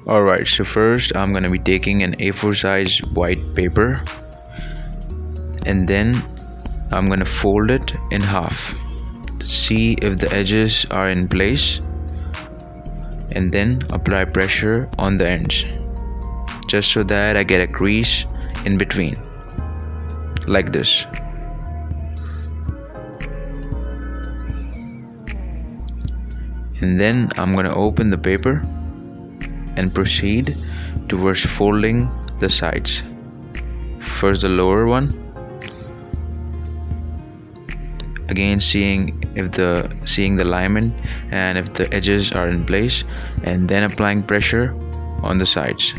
Alright, so first I'm gonna be taking an A4 size white paper, and then I'm gonna fold it in half to see if the edges are in place, and then apply pressure on the ends just so that I get a crease in between, like this. And then I'm gonna open the paper and proceed towards folding the sides. First the lower one, again seeing the alignment and if the edges are in place, and then applying pressure on the sides.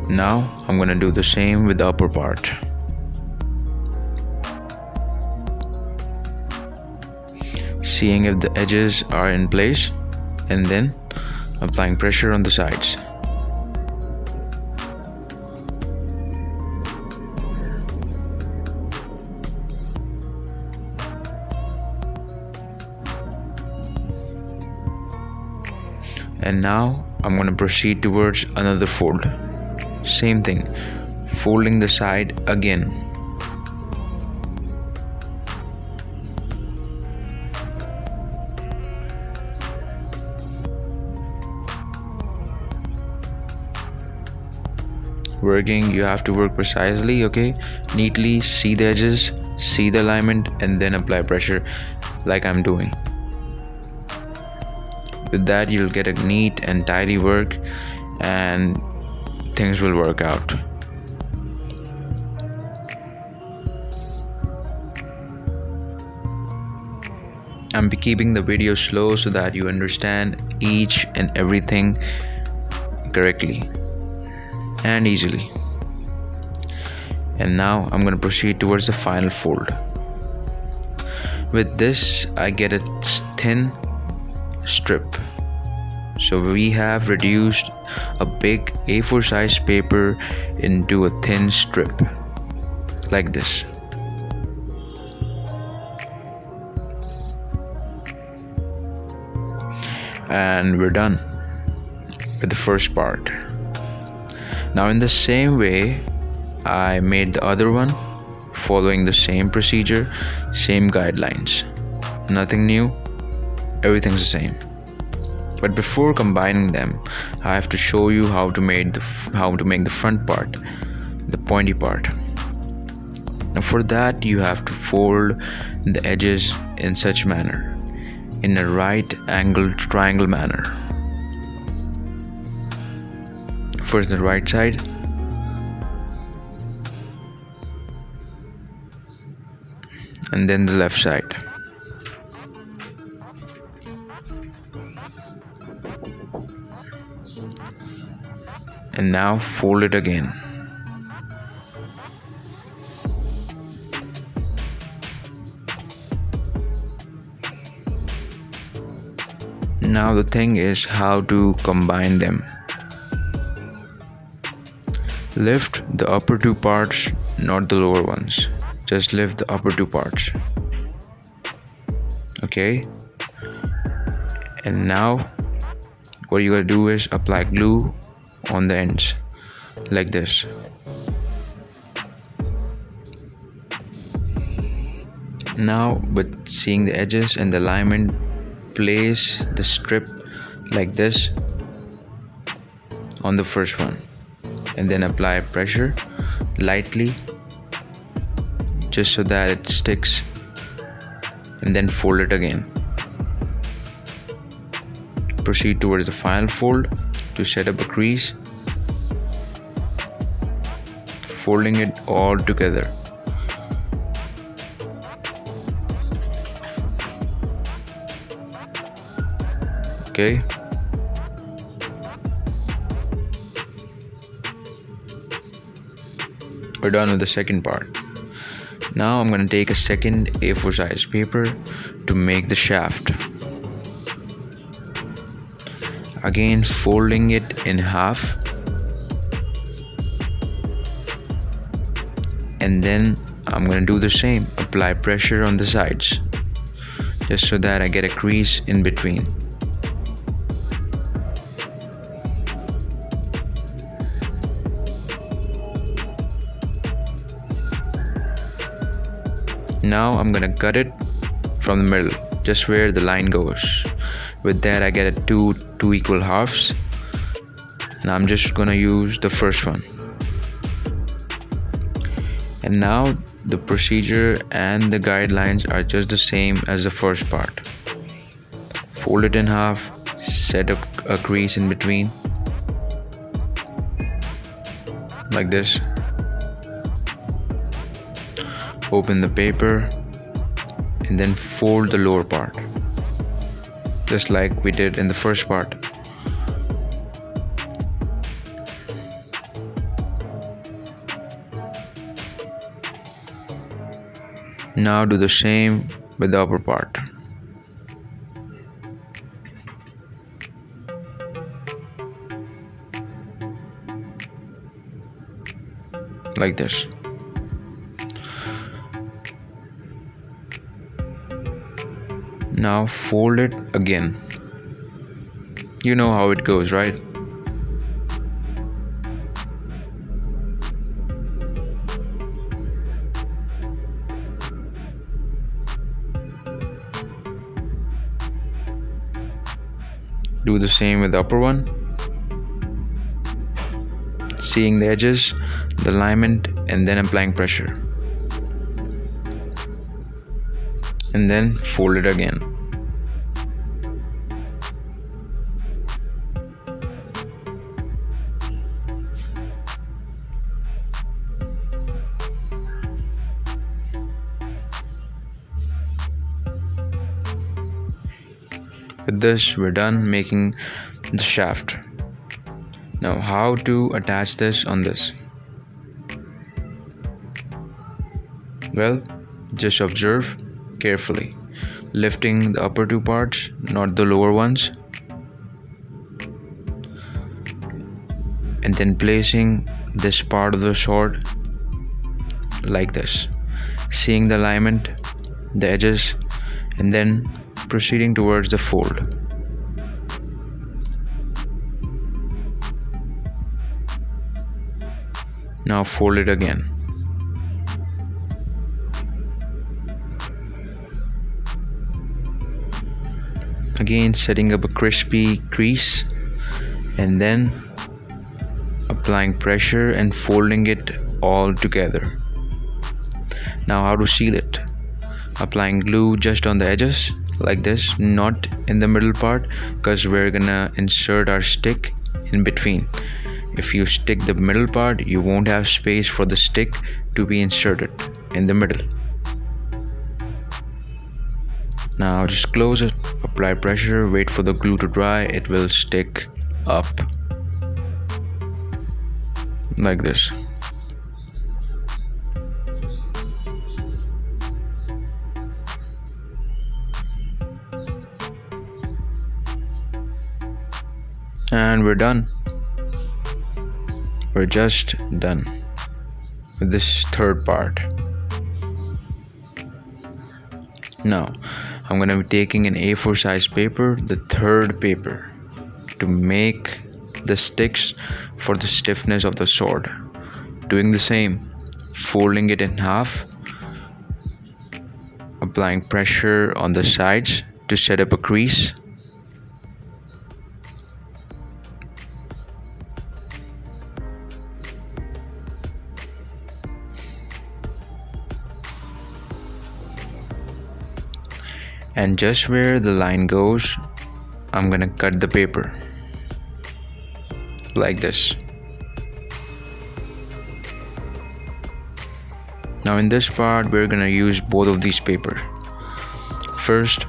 Now I'm gonna do the same with the upper part. Seeing if the edges are in place, and then applying pressure on the sides. And now I'm going to proceed towards another fold. Same thing, folding the side again. You have to work precisely, okay? Neatly see the edges, see the alignment, and then apply pressure like I'm doing. With that, you'll get a neat and tidy work, and things will work out. I'm keeping the video slow so that you understand each and everything correctly and easily. And now I'm going to proceed towards the final fold. With this, I get a thin strip. So we have reduced a big A4 size paper into a thin strip like this. And we're done with the first part. Now in the same way, I made the other one following the same procedure, same guidelines. Nothing new, everything's the same. But before combining them, I have to show you how to make the front part, the pointy part. Now for that, you have to fold the edges in such manner, in a right angled triangle manner. First the right side, and then the left side. And now fold it again. Now the thing is how to combine them. Lift the upper two parts, not the lower ones. Just lift the upper two parts. Okay? And now what you gotta do is apply glue on the ends like this. Now with seeing the edges and the alignment, place the strip like this on the first one, and then apply pressure lightly just so that it sticks, and then fold it again. Proceed towards the final fold to set up a crease, folding it all together. Okay. We're done with the second part. Now I'm going to take a second A4 size paper to make the shaft. Again, folding it in half, and then I'm going to do the same. Apply pressure on the sides just so that I get a crease in between. Now I'm gonna cut it from the middle, just where the line goes. With that I get a two equal halves. Now I'm just gonna use the first one. And now the procedure and the guidelines are just the same as the first part. Fold it in half, set a crease in between, like this. Open the paper and then fold the lower part, just like we did in the first part. Now do the same with the upper part. Like this. Now fold it again. You know how it goes, right? Do the same with the upper one. Seeing the edges, the alignment, and then applying pressure. And then fold it again. With this, we're done making the shaft. Now, how to attach this on this? Well, just observe carefully, lifting the upper two parts, not the lower ones, and then placing this part of the sword like this, seeing the alignment, the edges, and then proceeding towards the fold. Now fold it again. Again, setting up a crispy crease and then applying pressure and folding it all together. Now how to seal it? Applying glue just on the edges like this, not in the middle part, because we're gonna insert our stick in between. If you stick the middle part, you won't have space for the stick to be inserted in the middle. Now just close it, apply pressure, wait for the glue to dry, it will stick up like this. And we're done. We're just done with this third part. Now I'm gonna be taking an A4 size paper, the third paper, to make the sticks for the stiffness of the sword. Doing the same, folding it in half, applying pressure on the sides to set up a crease. And just where the line goes, I'm gonna cut the paper like this. Now in this part, we're gonna use both of these paper. First,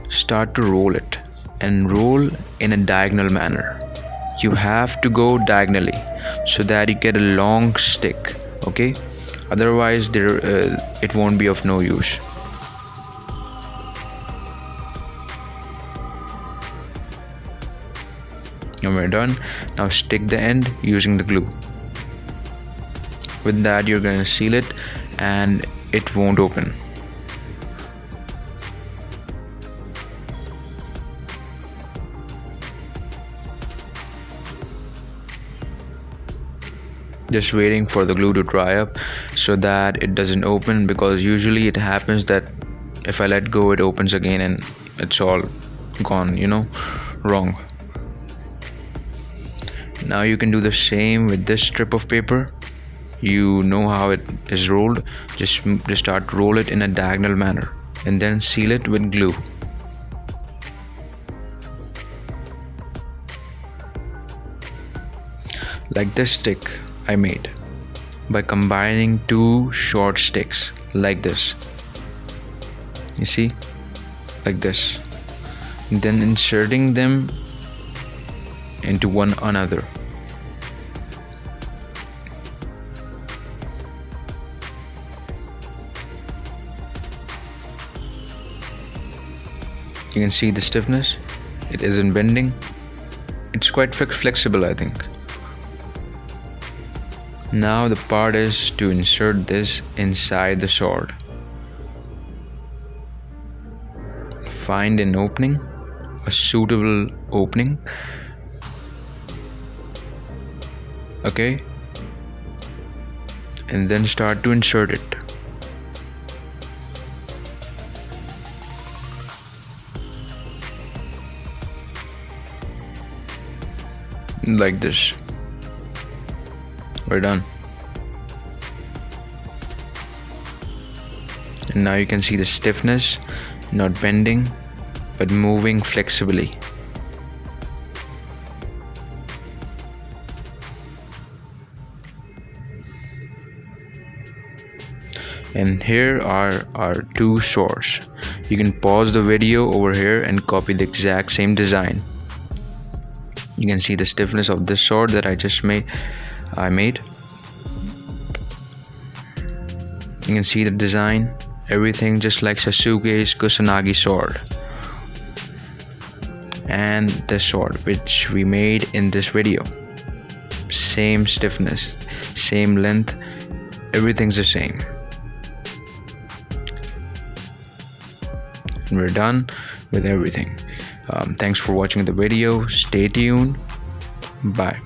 start to roll it and roll in a diagonal manner. You have to go diagonally so that you get a long stick, okay? Otherwise, it won't be of no use. And we're done. Now stick the end using the glue. With that, you're going to seal it and it won't open. just waiting for the glue to dry up so that it doesn't open, because usually it happens that if I let go it opens again and it's all gone, wrong. Now you can do the same with this strip of paper. You know how it is rolled. Just start roll it in a diagonal manner and then seal it with glue. Like this stick I made by combining two short sticks like this. You see, like this, and then inserting them into one another. You can see the stiffness. It isn't bending. It's quite flexible, I think. Now the part is to insert this inside the sword. Find an opening, a suitable opening. Okay, and then start to insert it. Like this. We're done. And now you can see the stiffness, not bending but moving flexibly. And here are our two swords. You can pause the video over here and copy the exact same design. You can see the stiffness of this sword that I made. You can see the design, everything just like Sasuke's Kusanagi sword. And this sword which we made in this video. Same stiffness, same length, everything's the same. And we're done with everything. Thanks for watching the video. Stay tuned. Bye.